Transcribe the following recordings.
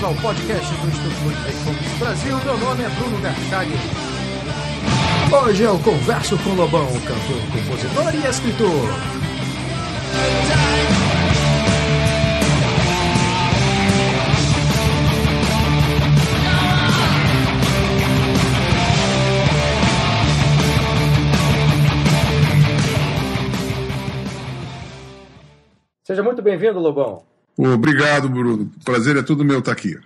ao podcast do Instituto Recomos Brasil. Meu nome é Bruno Garchag. Hoje eu converso com Lobão, cantor, compositor e escritor. Seja muito bem-vindo, Lobão. Obrigado, Bruno. O prazer é todo meu estar aqui.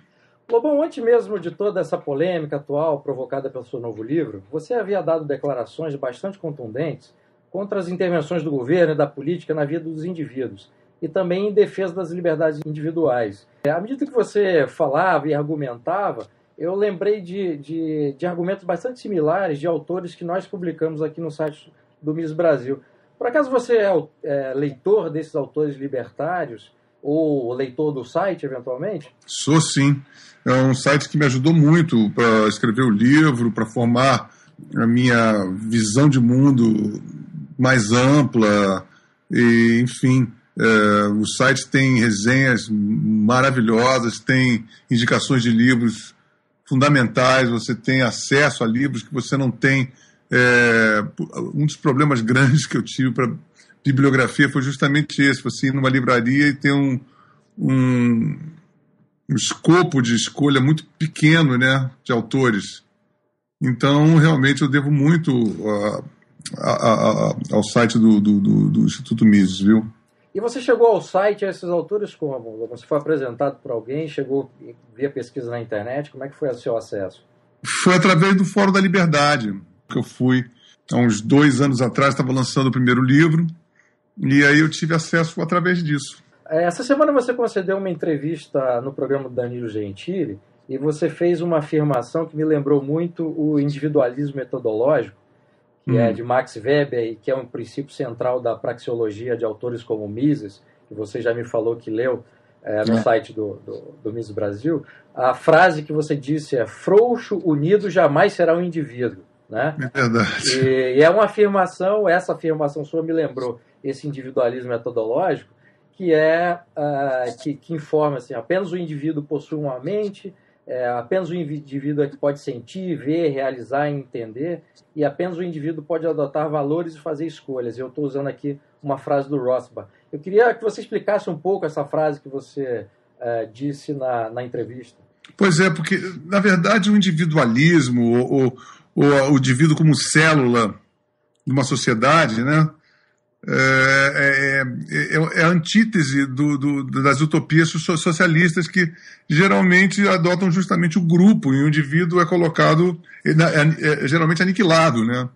Lobão, antes mesmo de toda essa polêmica atual provocada pelo seu novo livro, você havia dado declarações bastante contundentes contra as intervenções do governo e da política na vida dos indivíduos e também em defesa das liberdades individuais. À medida que você falava e argumentava, eu lembrei de argumentos bastante similares de autores que nós publicamos aqui no site do Mises Brasil. Por acaso você é leitor desses autores libertários ou leitor do site, eventualmente? Sou, sim. É um site que me ajudou muito para escrever o livro, para formar a minha visão de mundo mais ampla. E, enfim, o site tem resenhas maravilhosas, tem indicações de livros fundamentais, você tem acesso a livros que você não tem. Um dos problemas grandes que eu tive para bibliografia foi justamente esse: você ir numa livraria e ter um escopo de escolha muito pequeno, né, de autores. Então, realmente, eu devo muito ao site do Instituto Mises, viu? E você chegou ao site, a esses autores como? Você foi apresentado por alguém, chegou via pesquisa na internet? Como é que foi o seu acesso? Foi através do Fórum da Liberdade. Que eu fui há uns 2 anos atrás, estava lançando o primeiro livro, e aí eu tive acesso através disso. Essa semana você concedeu uma entrevista no programa do Danilo Gentili, e você fez uma afirmação que me lembrou muito o individualismo metodológico, que é de Max Weber, e que é um princípio central da praxeologia de autores como Mises, que você já me falou que leu no site do Mises Brasil. A frase que você disse é: frouxo unido jamais será um indivíduo. Né? É verdade. E é uma afirmação, essa afirmação sua me lembrou esse individualismo metodológico, que que informa assim: apenas o indivíduo possui uma mente, apenas o indivíduo é que pode sentir, ver, realizar e entender, e apenas o indivíduo pode adotar valores e fazer escolhas. Eu estou usando aqui uma frase do Rothbard. Eu queria que você explicasse um pouco essa frase que você disse na entrevista. Pois é, porque, na verdade, o individualismo, o indivíduo como célula de uma sociedade, né, é a antítese das utopias socialistas, que geralmente adotam justamente o grupo, e o indivíduo é colocado, geralmente aniquilado, né,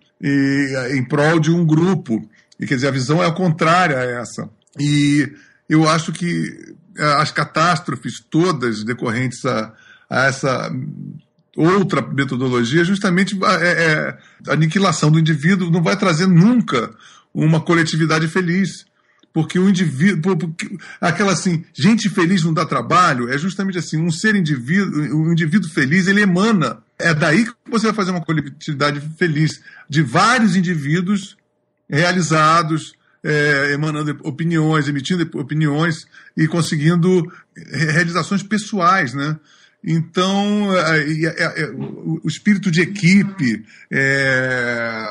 em prol de um grupo. E, quer dizer, a visão é contrária a essa. E eu acho que as catástrofes todas decorrentes a essa outra metodologia, justamente a aniquilação do indivíduo não vai trazer nunca uma coletividade feliz, porque o indivíduo, aquela assim, gente feliz não dá trabalho, é justamente assim, um indivíduo feliz, ele emana, é daí que você vai fazer uma coletividade feliz, de vários indivíduos realizados, emanando opiniões, emitindo opiniões e conseguindo realizações pessoais, né? Então, o espírito de equipe,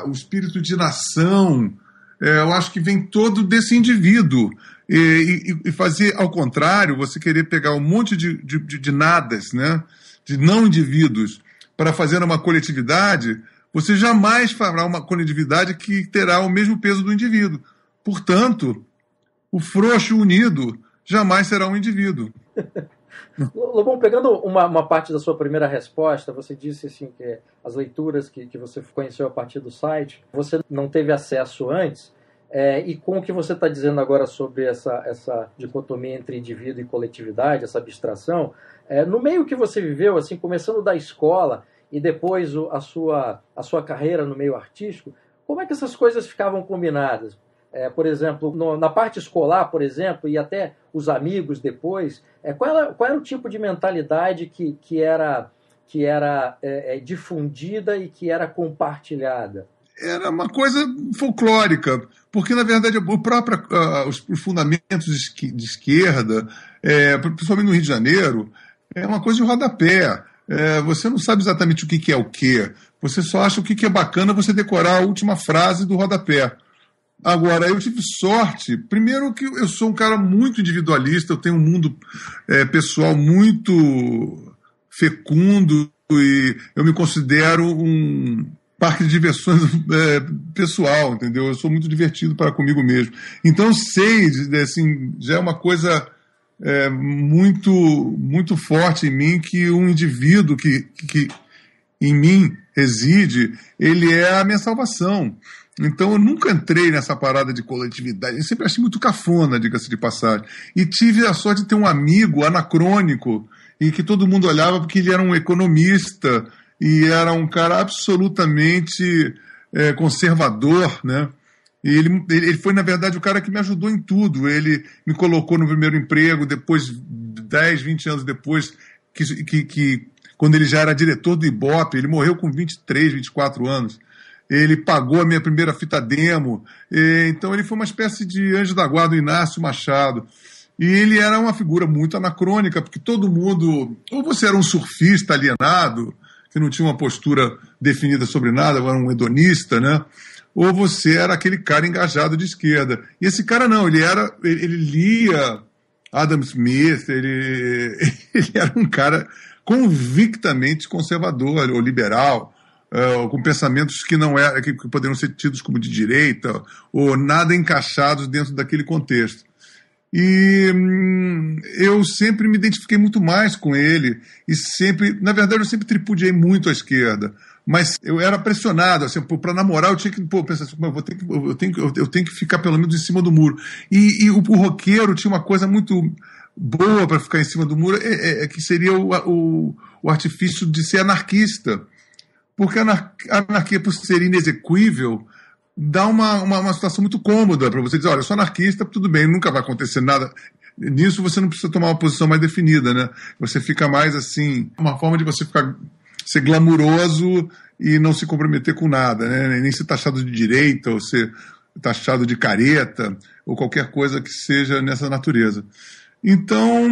o espírito de nação, eu acho que vem todo desse indivíduo. E fazer ao contrário, você querer pegar um monte de nadas, né, de não indivíduos, para fazer uma coletividade, você jamais fará uma coletividade que terá o mesmo peso do indivíduo. Portanto, o frouxo unido jamais será um indivíduo. Lobão, pegando uma parte da sua primeira resposta, você disse assim, que as leituras que você conheceu a partir do site, você não teve acesso antes, e com o que você está dizendo agora sobre essa dicotomia entre indivíduo e coletividade, essa abstração, no meio que você viveu, assim, começando da escola e depois a sua carreira no meio artístico, como é que essas coisas ficavam combinadas? Por exemplo, na parte escolar, por exemplo, e até os amigos depois, qual era o tipo de mentalidade que era difundida e que era compartilhada? Era uma coisa folclórica, porque, na verdade, os fundamentos de esquerda, principalmente no Rio de Janeiro, é uma coisa de rodapé. Você não sabe exatamente o que é o quê. Você só acha o que é bacana você decorar a última frase do rodapé. Agora, eu tive sorte, primeiro que eu sou um cara muito individualista, eu tenho um mundo pessoal muito fecundo e eu me considero um parque de diversões pessoal, entendeu? Eu sou muito divertido para comigo mesmo. Então, eu sei, assim, já é uma coisa muito, muito forte em mim que um indivíduo que em mim reside, ele é a minha salvação. Então, eu nunca entrei nessa parada de coletividade. Eu sempre achei muito cafona, diga-se de passagem. E tive a sorte de ter um amigo anacrônico e que todo mundo olhava porque ele era um economista e era um cara absolutamente conservador, né? E ele foi, na verdade, o cara que me ajudou em tudo. Ele me colocou no primeiro emprego, depois, 10, 20 anos depois, quando ele já era diretor do Ibope, ele morreu com 23, 24 anos. Ele pagou a minha primeira fita demo. Então ele foi uma espécie de anjo da guarda, do Inácio Machado. E ele era uma figura muito anacrônica, porque todo mundo... Ou você era um surfista alienado, que não tinha uma postura definida sobre nada, era um hedonista, né? Ou você era aquele cara engajado de esquerda. E esse cara não, ele lia Adam Smith, ele era um cara convictamente conservador ou liberal, com pensamentos que poderiam ser tidos como de direita, ou nada encaixados dentro daquele contexto. E eu sempre me identifiquei muito mais com ele, e sempre, na verdade, eu sempre tripudiei muito à esquerda, mas eu era pressionado, assim, para namorar eu tinha que pensar assim, eu tenho que ficar pelo menos em cima do muro. E o roqueiro tinha uma coisa muito boa para ficar em cima do muro, que seria o artifício de ser anarquista. Porque a anarquia, por ser inexequível, dá uma situação muito cômoda para você dizer, olha, eu sou anarquista, tudo bem, nunca vai acontecer nada. Nisso você não precisa tomar uma posição mais definida, né? Você fica mais assim, uma forma de você ser glamuroso e não se comprometer com nada, né? Nem ser taxado de direita, ou ser taxado de careta, ou qualquer coisa que seja nessa natureza. Então,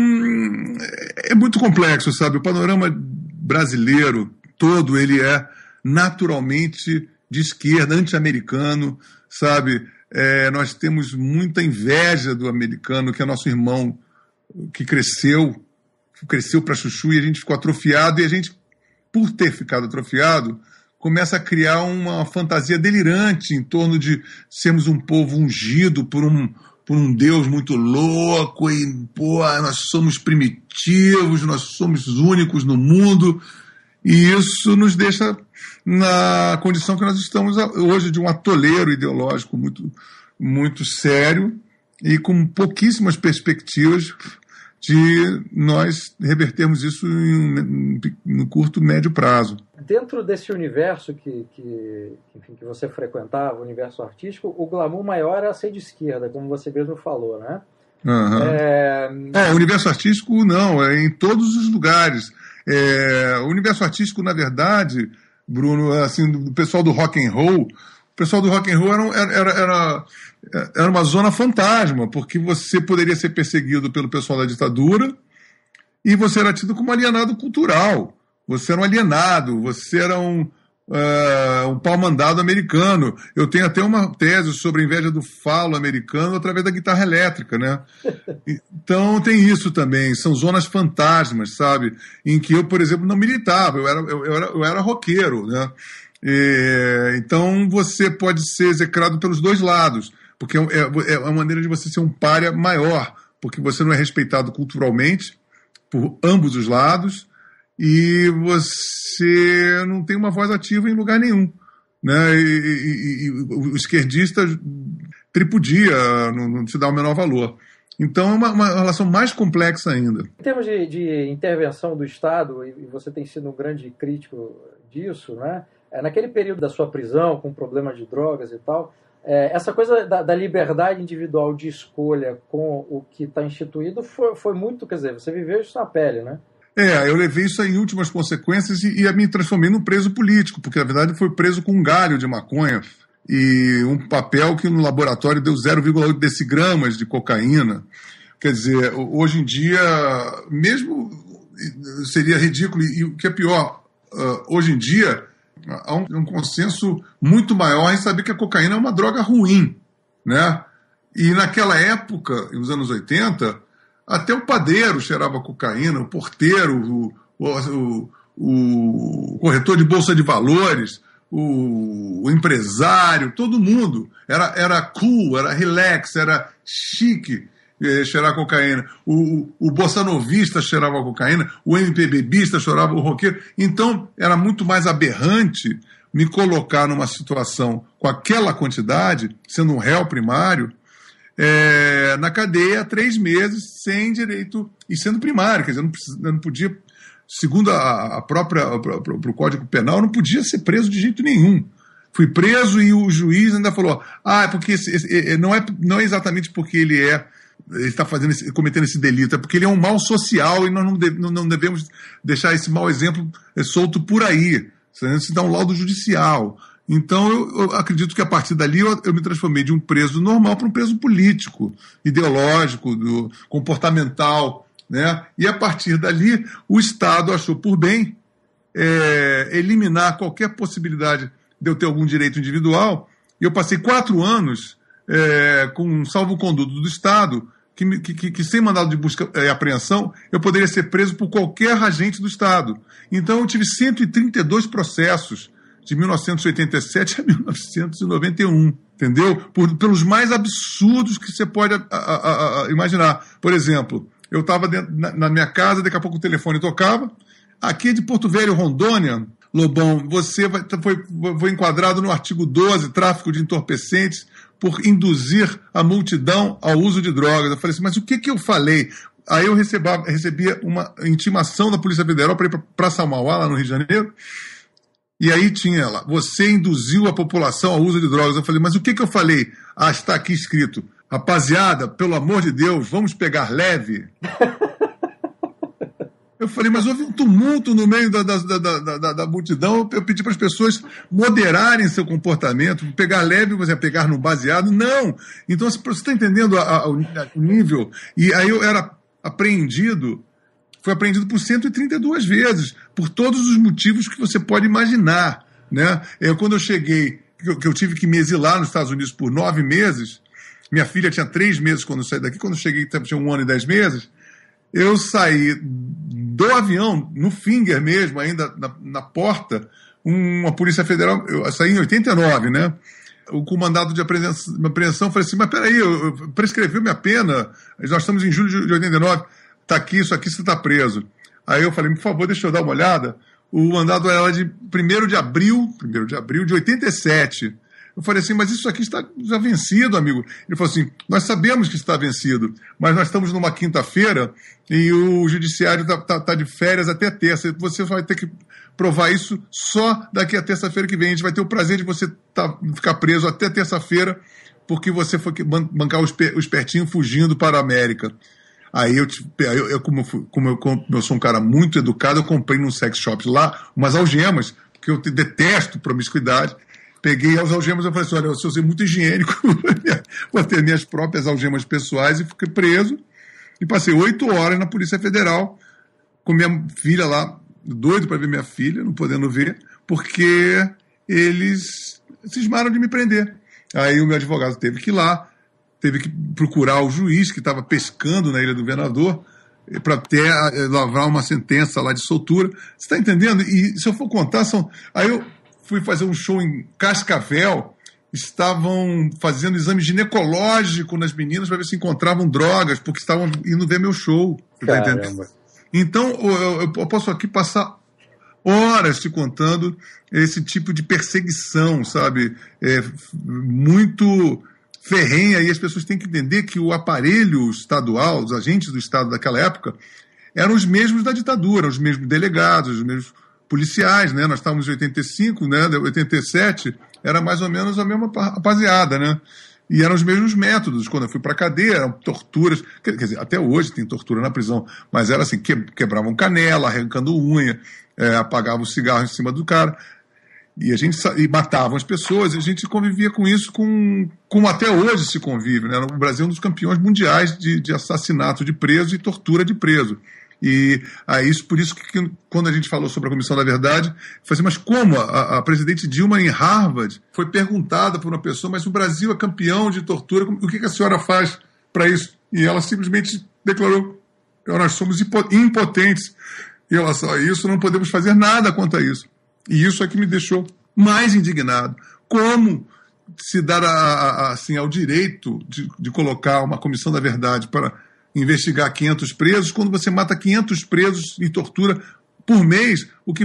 é muito complexo, sabe? O panorama brasileiro todo, ele é naturalmente de esquerda, anti-americano, sabe? Nós temos muita inveja do americano, que é nosso irmão, que cresceu para chuchu e a gente ficou atrofiado, e a gente, por ter ficado atrofiado, começa a criar uma fantasia delirante em torno de sermos um povo ungido por um Deus muito louco e, nós somos primitivos, nós somos únicos no mundo. E isso nos deixa na condição que nós estamos hoje, de um atoleiro ideológico muito, muito sério e com pouquíssimas perspectivas de nós revertermos isso no curto, médio prazo. Dentro desse universo que você frequentava, o universo artístico, o glamour maior era ser de esquerda, como você mesmo falou, né? Uhum. O universo artístico não, é em todos os lugares. O universo artístico, na verdade, Bruno, assim, do pessoal do rock and roll, o pessoal do rock and roll era uma zona fantasma, porque você poderia ser perseguido pelo pessoal da ditadura e você era tido como alienado cultural. Você era um alienado, você era um pau-mandado americano. Eu tenho até uma tese sobre a inveja do falo americano através da guitarra elétrica, né? Então tem isso também, são zonas fantasmas, sabe? Em que eu, por exemplo, não militava, eu era roqueiro, né? Então você pode ser execrado pelos dois lados, porque é uma maneira de você ser um pária maior, porque você não é respeitado culturalmente por ambos os lados, e você não tem uma voz ativa em lugar nenhum, né? E o esquerdista tripudia, não te dá o menor valor. Então é uma relação mais complexa ainda. Em termos de intervenção do Estado, e você tem sido um grande crítico disso, né? Naquele período da sua prisão, com problemas de drogas e tal, essa coisa da liberdade individual de escolha com o que está instituído foi muito, quer dizer, você viveu isso na pele, né? Eu levei isso em últimas consequências e me transformei num preso político, porque na verdade foi preso com um galho de maconha e um papel que no laboratório deu 0,8 decigramas de cocaína. Quer dizer, hoje em dia, mesmo seria ridículo. E o que é pior, hoje em dia, há um consenso muito maior em saber que a cocaína é uma droga ruim, né? E naquela época, nos anos 80, até o padeiro cheirava cocaína, o porteiro, o corretor de bolsa de valores, o empresário, todo mundo. Era cool, era relax, era chique cheirar cocaína. O bossa-novista cheirava cocaína, o MPBista cheirava o roqueiro. Então, era muito mais aberrante me colocar numa situação com aquela quantidade, sendo um réu primário, na cadeia há 3 meses, sem direito, e sendo primário, quer dizer, eu não podia, segundo o Código Penal, eu não podia ser preso de jeito nenhum. Fui preso e o juiz ainda falou, é porque não é exatamente porque ele está cometendo esse delito, é porque ele é um mal social e nós não devemos deixar esse mau exemplo solto por aí, senão se dá um laudo judicial. Então, eu acredito que a partir dali eu me transformei de um preso normal para um preso político, ideológico, comportamental, né? E a partir dali, o Estado achou por bem eliminar qualquer possibilidade de eu ter algum direito individual, e eu passei 4 anos com um salvo-conduto do Estado, que sem mandado de busca e apreensão, eu poderia ser preso por qualquer agente do Estado. Então, eu tive 132 processos, de 1987 a 1991, entendeu? Pelos mais absurdos que você pode imaginar. Por exemplo, eu estava na minha casa, daqui a pouco o telefone tocava. Aqui é de Porto Velho, Rondônia. Lobão, você foi enquadrado no artigo 12, tráfico de entorpecentes, por induzir a multidão ao uso de drogas. Eu falei assim, mas o que eu falei? Aí eu recebia uma intimação da Polícia Federal para ir para Samauá, lá no Rio de Janeiro. E aí tinha lá, você induziu a população ao uso de drogas. Eu falei, mas o que eu falei? Está aqui escrito, rapaziada, pelo amor de Deus, vamos pegar leve. Eu falei, mas houve um tumulto no meio da multidão, eu pedi para as pessoas moderarem seu comportamento, pegar leve, você pegar no baseado, não. Então, você está entendendo o nível? E aí eu era apreendido, foi apreendido por 132 vezes, por todos os motivos que você pode imaginar, né? Quando eu cheguei, que eu tive que me exilar nos Estados Unidos por 9 meses, minha filha tinha 3 meses quando eu saí daqui, quando eu cheguei tinha 1 ano e 10 meses, eu saí do avião, no finger mesmo, ainda na porta, uma Polícia Federal, eu saí em 89, né? Com o mandado de apreensão, falei assim, mas peraí, prescreveu minha pena, nós estamos em julho de 89, tá aqui, isso aqui, você está preso. Aí eu falei, por favor, deixa eu dar uma olhada. O mandado era de 1º de abril de 87. Eu falei assim, mas isso aqui está já vencido, amigo. Ele falou assim, nós sabemos que está vencido, mas nós estamos numa quinta-feira e o judiciário está de férias até terça. Você vai ter que provar isso só daqui a terça-feira que vem. A gente vai ter o prazer de você ficar preso até terça-feira porque você foi bancar o espertinho fugindo para a América. Aí como eu sou um cara muito educado, eu comprei num sex shop lá umas algemas, porque eu detesto promiscuidade. Peguei as algemas e falei assim, olha, eu sou muito higiênico, vou ter minhas próprias algemas pessoais, e fiquei preso. E passei 8 horas na Polícia Federal com minha filha lá, doido para ver minha filha, não podendo ver, porque eles cismaram de me prender. Aí o meu advogado teve que ir lá, teve que procurar o juiz que estava pescando na Ilha do Governador para até lavrar uma sentença lá de soltura. Você está entendendo? E se eu for contar, aí eu fui fazer um show em Cascavel, estavam fazendo exame ginecológico nas meninas para ver se encontravam drogas, porque estavam indo ver meu show. Você tá entendendo? Então, eu posso aqui passar horas te contando esse tipo de perseguição, sabe? Muito ferrenha, e as pessoas têm que entender que o aparelho estadual, os agentes do Estado daquela época, eram os mesmos da ditadura, os mesmos delegados, os mesmos policiais, né? Nós estávamos em 85, né? 87, era mais ou menos a mesma rapaziada, né? E eram os mesmos métodos. Quando eu fui para a cadeia, eram torturas, quer dizer, até hoje tem tortura na prisão, mas era assim, quebravam canela, arrancando unha, apagavam o cigarro em cima do cara, e matavam as pessoas, e a gente convivia com isso, como até hoje se convive, né? O Brasil é um dos campeões mundiais de assassinato de preso e tortura de preso. E por isso que quando a gente falou sobre a Comissão da Verdade, eu falei assim, mas como a presidente Dilma em Harvard foi perguntada por uma pessoa, mas o Brasil é campeão de tortura, o que a senhora faz para isso? E ela simplesmente declarou, nós somos impotentes em relação a isso, não podemos fazer nada quanto a isso. E isso é que me deixou mais indignado. Como se dar assim, ao direito de colocar uma Comissão da Verdade para investigar 500 presos, quando você mata 500 presos e tortura por mês, o que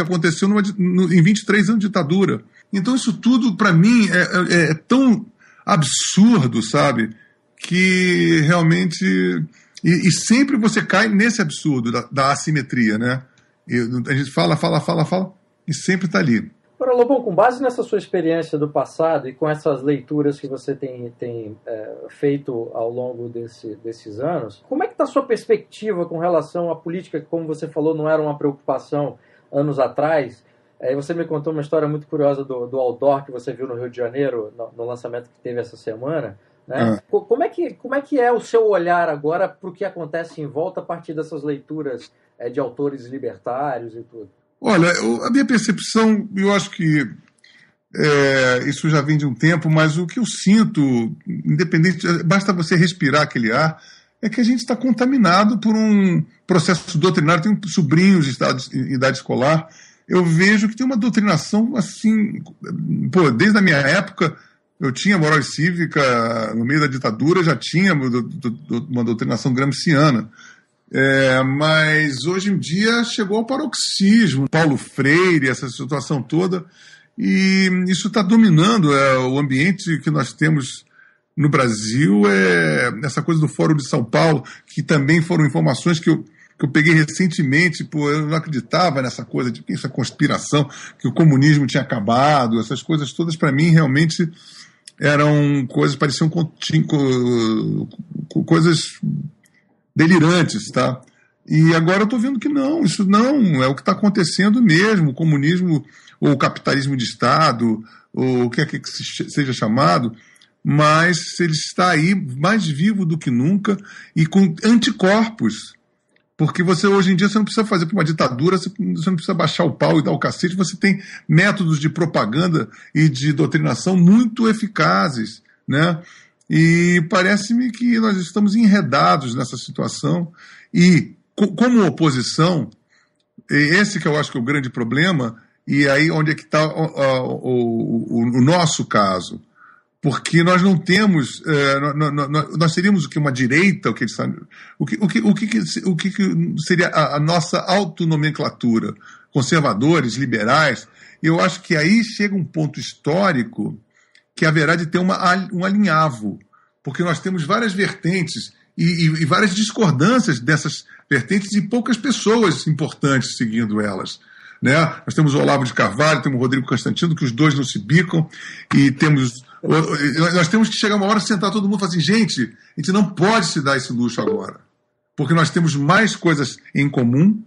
aconteceu em 23 anos de ditadura. Então isso tudo, para mim, é tão absurdo, sabe, que realmente... E sempre você cai nesse absurdo da assimetria, né? A gente fala, e sempre está ali. Agora, Lobão, com base nessa sua experiência do passado e com essas leituras que você tem feito ao longo desses anos, como é que está a sua perspectiva com relação à política, que, como você falou, não era uma preocupação anos atrás? Você me contou uma história muito curiosa do outdoor que você viu no Rio de Janeiro, no lançamento que teve essa semana, né? Como é que é o seu olhar agora para o que acontece em volta a partir dessas leituras de autores libertários e tudo? Olha, a minha percepção, eu acho que isso já vem de um tempo, mas o que eu sinto, independente, basta você respirar aquele ar, é que a gente está contaminado por um processo doutrinário. Tenho sobrinhos em idade escolar, eu vejo que tem uma doutrinação assim, desde a minha época, eu tinha moral e cívica, no meio da ditadura já tinha uma doutrinação gramsciana. Mas hoje em dia chegou ao paroxismo, Paulo Freire, essa situação toda, e isso está dominando o ambiente que nós temos no Brasil, essa coisa do Fórum de São Paulo, que também foram informações que eu peguei recentemente, eu não acreditava nessa coisa de que isso é conspiração, que o comunismo tinha acabado, essas coisas todas para mim realmente eram coisas, pareciam coisas delirantes, tá? E agora eu estou vendo que não, isso não é o que está acontecendo mesmo, o comunismo ou o capitalismo de Estado, ou o que é que seja chamado, mas ele está aí mais vivo do que nunca e com anticorpos, porque hoje em dia você não precisa fazer para uma ditadura, você não precisa baixar o pau e dar o cacete, você tem métodos de propaganda e de doutrinação muito eficazes, né? E parece-me que nós estamos enredados nessa situação e, como oposição, esse que eu acho que é o grande problema, e aí onde é que está o nosso caso. Porque nós não temos, nós teríamos uma direita, o que seria a nossa autonomenclatura, conservadores, liberais. Eu acho que aí chega um ponto histórico que haverá de ter um alinhavo, porque nós temos várias vertentes e várias discordâncias dessas vertentes e poucas pessoas importantes seguindo elas. Né? Nós temos o Olavo de Carvalho, temos o Rodrigo Constantino, que os dois não se bicam, e nós temos que chegar uma hora, sentar todo mundo e falar assim, gente, a gente não pode se dar esse luxo agora, porque nós temos mais coisas em comum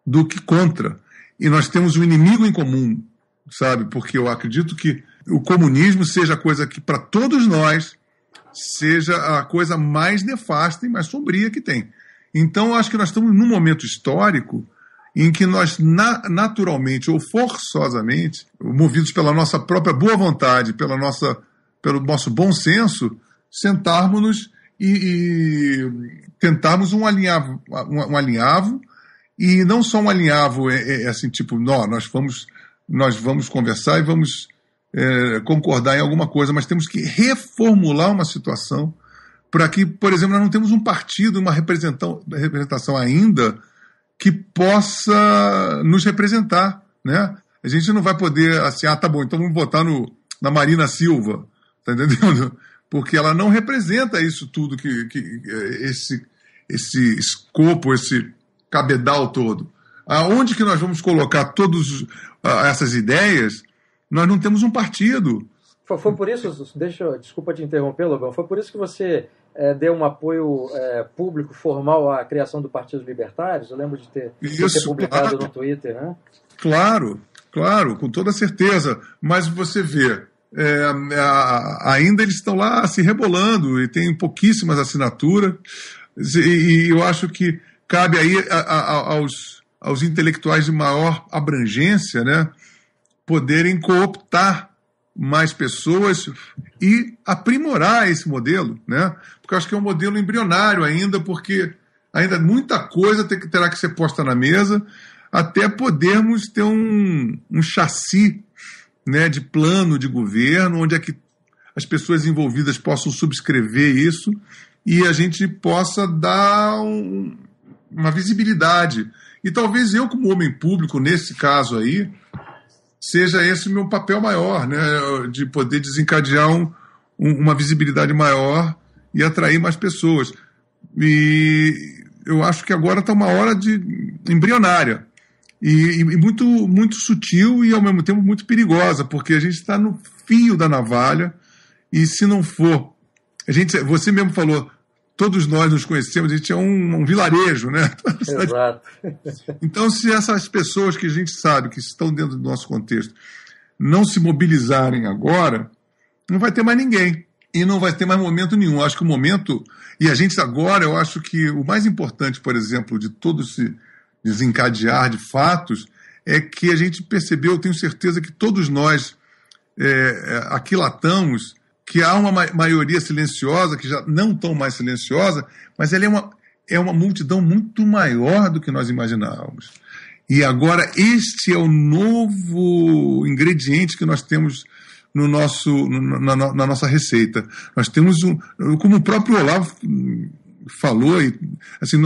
do que contra, e nós temos um inimigo em comum, sabe? Porque eu acredito que o comunismo seja a coisa que, para todos nós, seja a coisa mais nefasta e mais sombria que tem. Então, eu acho que nós estamos num momento histórico em que nós, naturalmente ou forçosamente, movidos pela nossa própria boa vontade, pelo nosso bom senso, sentarmos-nos e tentarmos um alinhavo, e não só um alinhavo assim, tipo, nós vamos conversar e vamos concordar em alguma coisa, mas temos que reformular uma situação para que, por exemplo, nós não temos um partido, uma representação ainda que possa nos representar, né? A gente não vai poder, assim, tá bom, então vamos votar na Marina Silva, tá entendendo? Porque ela não representa isso tudo, esse escopo, esse cabedal todo. Aonde que nós vamos colocar todas essas ideias? Nós não temos um partido. Foi por isso, desculpa te interromper, Lobão, foi por isso que você deu um apoio público, formal à criação do Partido Libertários? Eu lembro de ter publicado no Twitter, né? Claro, com toda certeza. Mas você vê, ainda eles estão lá se rebolando e tem pouquíssimas assinaturas. E eu acho que cabe aí aos intelectuais de maior abrangência, né, poderem cooptar mais pessoas e aprimorar esse modelo, né? Porque eu acho que é um modelo embrionário ainda, porque ainda muita coisa terá que ser posta na mesa até podermos ter um chassi, né, de plano de governo, onde é que as pessoas envolvidas possam subscrever isso e a gente possa dar uma visibilidade. E talvez eu, como homem público, nesse caso aí, seja esse o meu papel maior, né, de poder desencadear uma visibilidade maior e atrair mais pessoas. E eu acho que agora está uma hora embrionária e muito, muito sutil e, ao mesmo tempo, muito perigosa, porque a gente está no fio da navalha e, se não for... Você mesmo falou, todos nós nos conhecemos, a gente é um vilarejo, né? Exato. Então, se essas pessoas que a gente sabe que estão dentro do nosso contexto não se mobilizarem agora, não vai ter mais ninguém. E não vai ter mais momento nenhum. Acho que o momento... E a gente agora, eu acho que o mais importante, por exemplo, de todo esse desencadear de fatos, é que a gente percebeu, eu tenho certeza que todos nós aquilatamos que há uma maioria silenciosa, que já não tão mais silenciosa, mas ela é uma multidão muito maior do que nós imaginávamos. E agora este é o novo ingrediente que nós temos na nossa receita. Nós temos como o próprio Olavo falou, assim,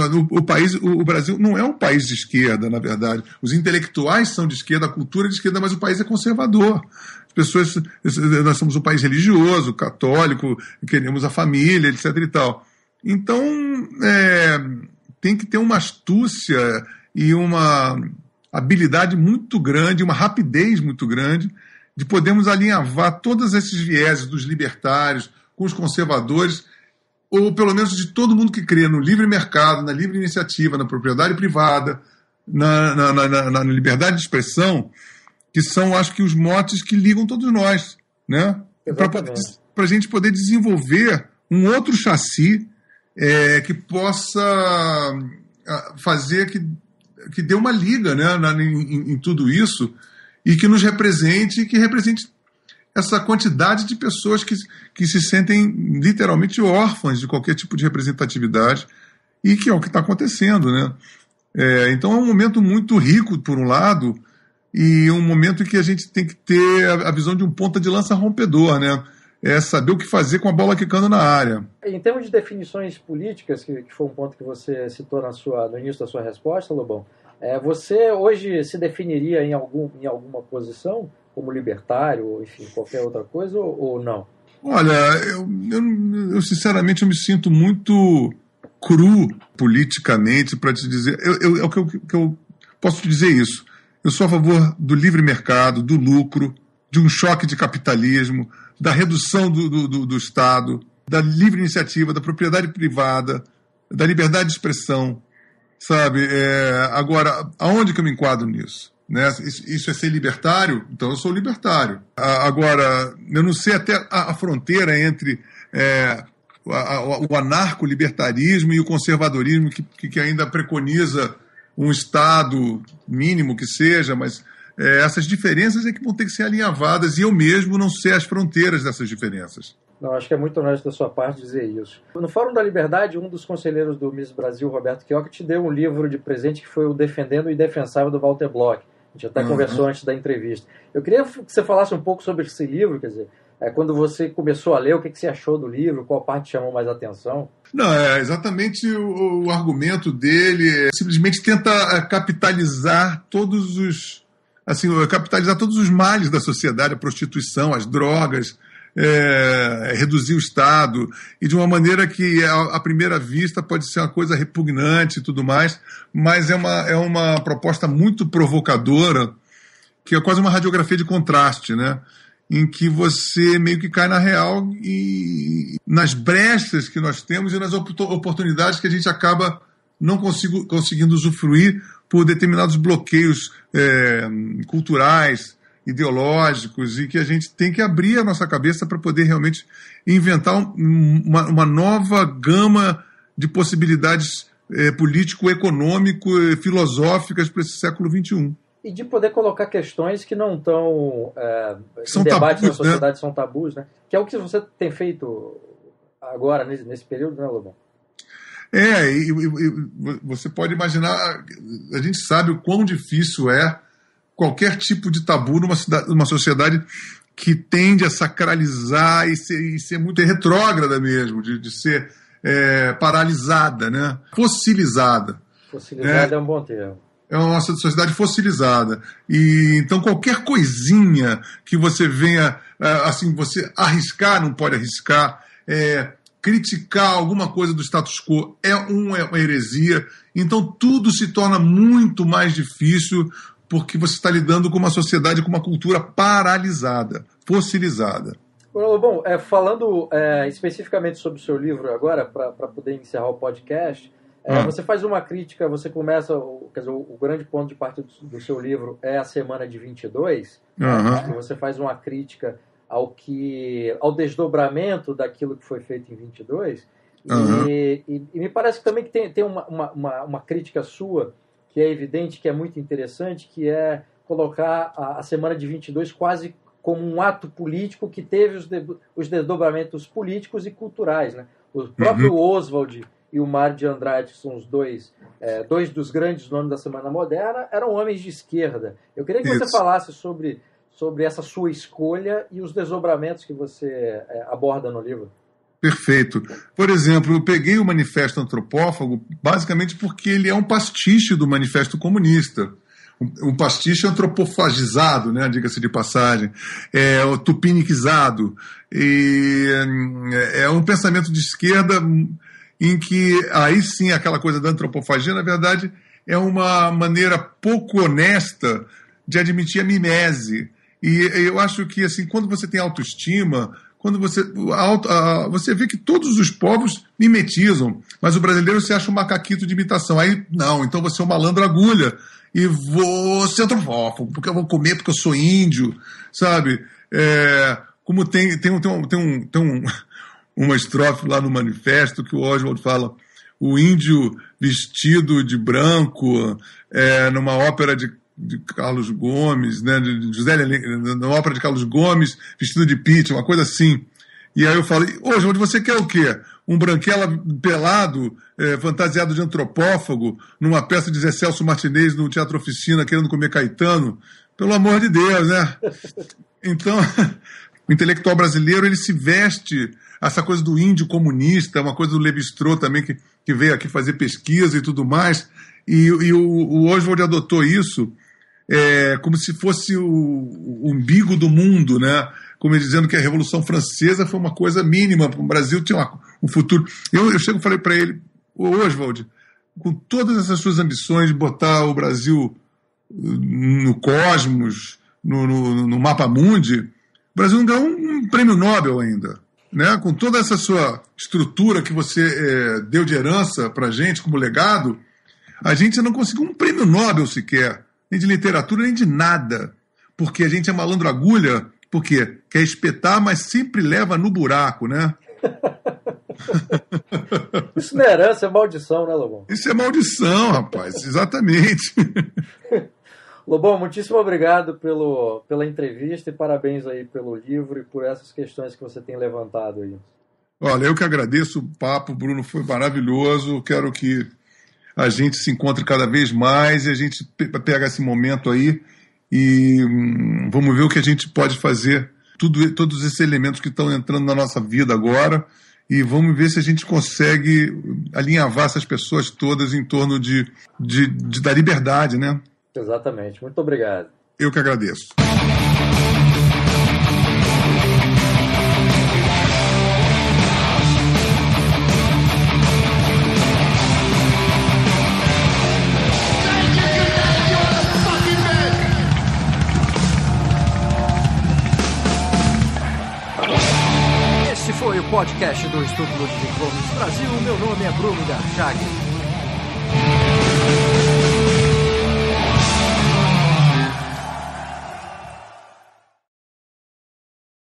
o Brasil não é um país de esquerda, na verdade. Os intelectuais são de esquerda, a cultura é de esquerda, mas o país é conservador. Nós somos um país religioso, católico, queremos a família, etc. e tal. Então, tem que ter uma astúcia e uma habilidade muito grande, uma rapidez muito grande, de podermos alinhavar todos esses vieses dos libertários com os conservadores, ou pelo menos de todo mundo que crê no livre mercado, na livre iniciativa, na propriedade privada, na liberdade de expressão, que são, acho que, os motes que ligam todos nós, né? Para a gente poder desenvolver um outro chassi que possa fazer que dê uma liga, né, em tudo isso, e que nos represente, e que represente essa quantidade de pessoas que se sentem literalmente órfãs de qualquer tipo de representatividade, e que é o que está acontecendo, né? Então é um momento muito rico, por um lado, e um momento em que a gente tem que ter a visão de um ponta de lança rompedor, né? É saber o que fazer com a bola quicando na área. Em termos de definições políticas, que foi um ponto que você citou no início da sua resposta, Lobão, você hoje se definiria em alguma posição, como libertário, ou enfim, qualquer outra coisa, ou não? Olha, eu sinceramente eu me sinto muito cru politicamente para te dizer. O que eu posso te dizer isso. Eu sou a favor do livre mercado, do lucro, de um choque de capitalismo, da redução do Estado, da livre iniciativa, da propriedade privada, da liberdade de expressão, sabe? Agora, aonde que eu me enquadro nisso? Né? Isso é ser libertário? Então eu sou libertário. Agora, eu não sei até a fronteira entre o anarco-libertarismo e o conservadorismo que ainda preconiza um Estado mínimo que seja, mas essas diferenças é que vão ter que ser alinhavadas, e eu mesmo não sei as fronteiras dessas diferenças. Não, acho que é muito honesto da sua parte dizer isso. No Fórum da Liberdade, um dos conselheiros do Miss Brasil, Roberto Quioca, te deu um livro de presente que foi o Defendendo o Indefensável, do Walter Bloch. A gente até conversou antes da entrevista. Eu queria que você falasse um pouco sobre esse livro, quer dizer, quando você começou a ler, o que você achou do livro, qual parte chamou mais atenção? Não, exatamente o argumento dele simplesmente tenta capitalizar todos os males da sociedade, a prostituição, as drogas, reduzir o Estado, e de uma maneira que à primeira vista pode ser uma coisa repugnante e tudo mais, mas é uma proposta muito provocadora, que é quase uma radiografia de contraste, né? Em que você meio que cai na real e nas brechas que nós temos e nas oportunidades que a gente acaba não conseguindo usufruir por determinados bloqueios culturais, ideológicos, e que a gente tem que abrir a nossa cabeça para poder realmente inventar uma nova gama de possibilidades político-econômico e filosóficas para esse século XXI. E de poder colocar questões que não estão em debate na sociedade, né? São tabus, né? Que é o que você tem feito agora, nesse período, né, Lobão? E você pode imaginar, a gente sabe o quão difícil é qualquer tipo de tabu numa sociedade que tende a sacralizar e ser muito retrógrada mesmo, de ser paralisada, né? Fossilizada. Fossilizada é um bom termo. É uma sociedade fossilizada. E então qualquer coisinha que você venha, assim, você arriscar, não pode arriscar, criticar alguma coisa do status quo é uma heresia. Então tudo se torna muito mais difícil porque você está lidando com uma sociedade, com uma cultura paralisada, fossilizada. Bom, falando especificamente sobre o seu livro agora, para poder encerrar o podcast, você faz uma crítica, você começa, quer dizer, o grande ponto de partida do seu livro é a semana de 22, você faz uma crítica ao desdobramento daquilo que foi feito em 22, e me parece que também que tem uma crítica sua, que é evidente, que é muito interessante, que é colocar a semana de 22 quase como um ato político que teve os desdobramentos políticos e culturais, né? O próprio Oswald e o Mário de Andrade, que são os dois dos grandes nomes da Semana Moderna, eram homens de esquerda. Eu queria que você falasse sobre essa sua escolha e os desdobramentos que você aborda no livro. Perfeito. Por exemplo, eu peguei o Manifesto Antropófago basicamente porque ele é um pastiche do Manifesto Comunista. Um pastiche antropofagizado, né, diga-se de passagem, tupiniquizado. E é um pensamento de esquerda em que, aí sim, aquela coisa da antropofagia, na verdade, é uma maneira pouco honesta de admitir a mimese. E eu acho que, assim, quando você tem autoestima, quando você vê que todos os povos mimetizam, mas o brasileiro se acha um macaquito de imitação. Aí, não, então você é um malandro agulha e vou ser antropófago, porque eu vou comer, porque eu sou índio, sabe? Como tem uma estrofe lá no manifesto que o Oswald fala: o índio vestido de branco, numa ópera de Carlos Gomes, né, na ópera de Carlos Gomes, vestido de Pitt, uma coisa assim. E aí eu falei: Oswald, você quer o quê? Um branquela pelado, fantasiado de antropófago, numa peça de Zé Celso Martinez no Teatro Oficina, querendo comer Caetano? Pelo amor de Deus, né? Então, o intelectual brasileiro, ele se veste, essa coisa do índio comunista, uma coisa do Lévi-Strauss também, que veio aqui fazer pesquisa e tudo mais, e o Oswald adotou isso como se fosse o umbigo do mundo, né? Como ele dizendo que a Revolução Francesa foi uma coisa mínima, o Brasil tinha um futuro. Eu chego e falei para ele: Oswald, com todas essas suas ambições de botar o Brasil no cosmos, no mapa mundi, o Brasil não ganhou um prêmio Nobel ainda, né? Com toda essa sua estrutura que você deu de herança para a gente como legado, a gente não conseguiu um prêmio Nobel sequer, nem de literatura, nem de nada, porque a gente é malandro agulha, porque quer espetar, mas sempre leva no buraco, né? Isso não é herança, é maldição, né, Lobão? Isso é maldição, rapaz, exatamente. Lobão, muitíssimo obrigado pela entrevista e parabéns aí pelo livro e por essas questões que você tem levantado aí. Olha, eu que agradeço o papo, Bruno, foi maravilhoso. Quero que a gente se encontre cada vez mais e a gente pega esse momento aí e vamos ver o que a gente pode fazer, todos esses elementos que estão entrando na nossa vida agora, e vamos ver se a gente consegue alinhavar essas pessoas todas em torno da liberdade, né? Exatamente. Muito obrigado. Eu que agradeço. Esse foi o podcast do Instituto Ludwig Fomes Brasil. Meu nome é Bruno Garchag.